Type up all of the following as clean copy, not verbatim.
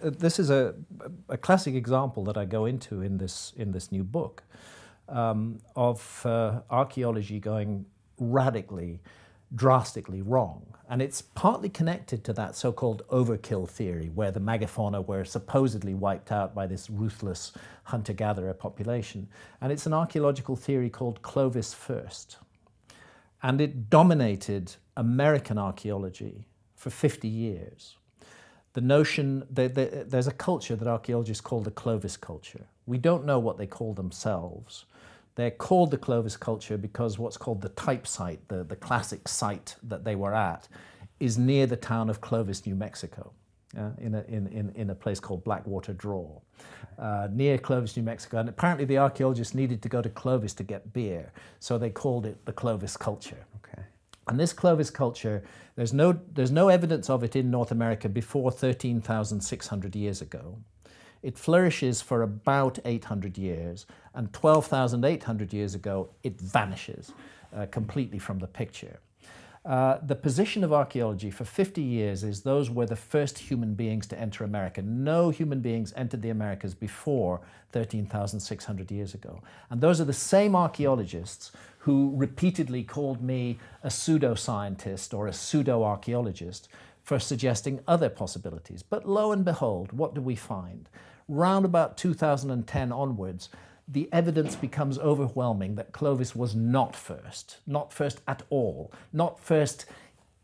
This is a classic example that I go into in this new book of archaeology going radically, drastically wrong. And it's partly connected to that so-called overkill theory, where the megafauna were supposedly wiped out by this ruthless hunter-gatherer population. And it's an archaeological theory called Clovis first. And it dominated American archaeology for 50 years. The notion that there's a culture that archaeologists call the Clovis culture. We don't know what they call themselves. They're called the Clovis culture because what's called the type site, the classic site that they were at, is near the town of Clovis, New Mexico, in a place called Blackwater Draw, near Clovis, New Mexico. And apparently the archaeologists needed to go to Clovis to get beer, so they called it the Clovis culture. Okay. And this Clovis culture, there's no evidence of it in North America before 13,600 years ago. It flourishes for about 800 years, and 12,800 years ago, it vanishes completely from the picture. The position of archaeology for 50 years is those were the first human beings to enter America. No human beings entered the Americas before 13,600 years ago. And those are the same archaeologists who repeatedly called me a pseudoscientist or a pseudo-archaeologist for suggesting other possibilities. But lo and behold, what do we find? Round about 2010 onwards, the evidence becomes overwhelming that Clovis was not first at all, not first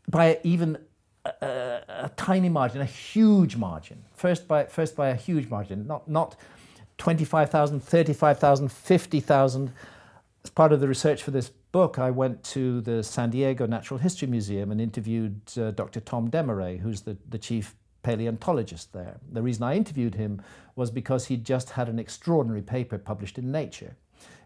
by even a tiny margin, a huge margin, first by a huge margin, not 25,000, 35,000, 50,000. As part of the research for this book, I went to the San Diego Natural History Museum and interviewed Dr. Tom Desmarais, who's the chief paleontologist there. The reason I interviewed him was because he'd just had an extraordinary paper published in Nature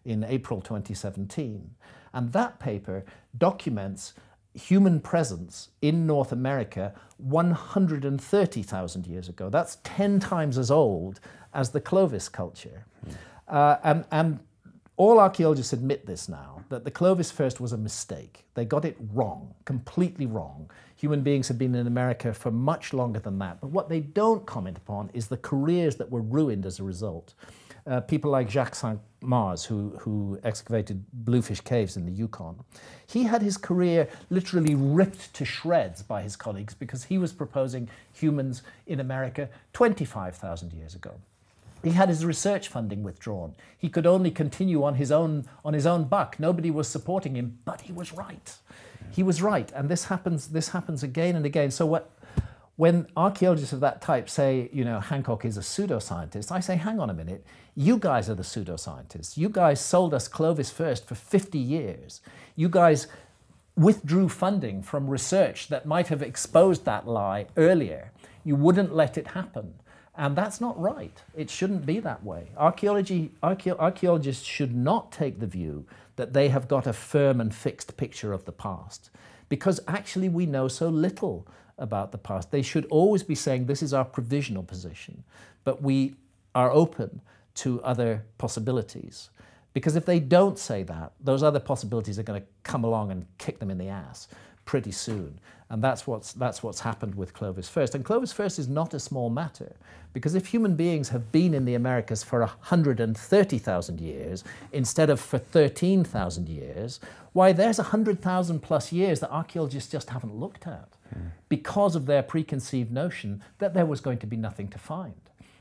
in April 2017. And that paper documents human presence in North America 130,000 years ago. That's 10 times as old as the Clovis culture. And all archaeologists admit this now, that the Clovis first was a mistake. They got it wrong, completely wrong. Human beings have been in America for much longer than that. But what they don't comment upon is the careers that were ruined as a result. People like Jacques Saint-Mars, who excavated Bluefish Caves in the Yukon. He had his career literally ripped to shreds by his colleagues because he was proposing humans in America 25,000 years ago. He had his research funding withdrawn. He could only continue on his own buck. Nobody was supporting him, but he was right. He was right, and this happens again and again. So when archaeologists of that type say, you know, Hancock is a pseudoscientist, I say, hang on a minute, you guys are the pseudoscientists. You guys sold us Clovis first for 50 years. You guys withdrew funding from research that might have exposed that lie earlier. You wouldn't let it happen. And that's not right. It shouldn't be that way. Archaeologists should not take the view that they have got a firm and fixed picture of the past, because actually we know so little about the past. They should always be saying this is our provisional position, but we are open to other possibilities. Because if they don't say that, those other possibilities are going to come along and kick them in the ass pretty soon. And that's what's happened with Clovis first. And Clovis first is not a small matter, because if human beings have been in the Americas for 130,000 years instead of for 13,000 years, why, there's 100,000 plus years that archaeologists just haven't looked at because of their preconceived notion that there was going to be nothing to find.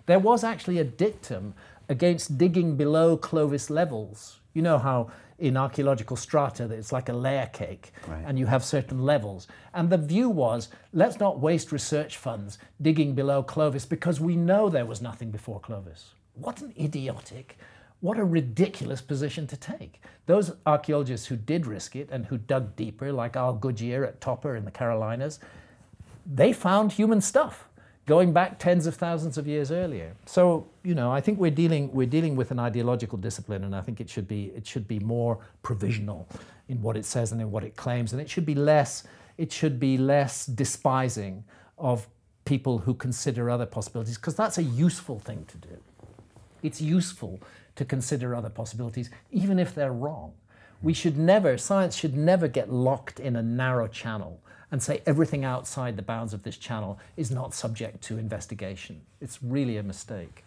There was actually a dictum against digging below Clovis levels. You know how in archaeological strata it's like a layer cake, right, and you have certain levels. And the view was, let's not waste research funds digging below Clovis because we know there was nothing before Clovis. What an idiotic, what a ridiculous position to take. Those archaeologists who did risk it and who dug deeper, like Al Goodyear at Topper in the Carolinas, they found human stuff going back tens of thousands of years earlier. So, you know, I think we're dealing with an ideological discipline, and I think it should be more provisional in what it says and in what it claims, and it should be less despising of people who consider other possibilities, because that's a useful thing to do. It's useful to consider other possibilities, even if they're wrong. Science should never get locked in a narrow channel and say everything outside the bounds of this channel is not subject to investigation. It's really a mistake.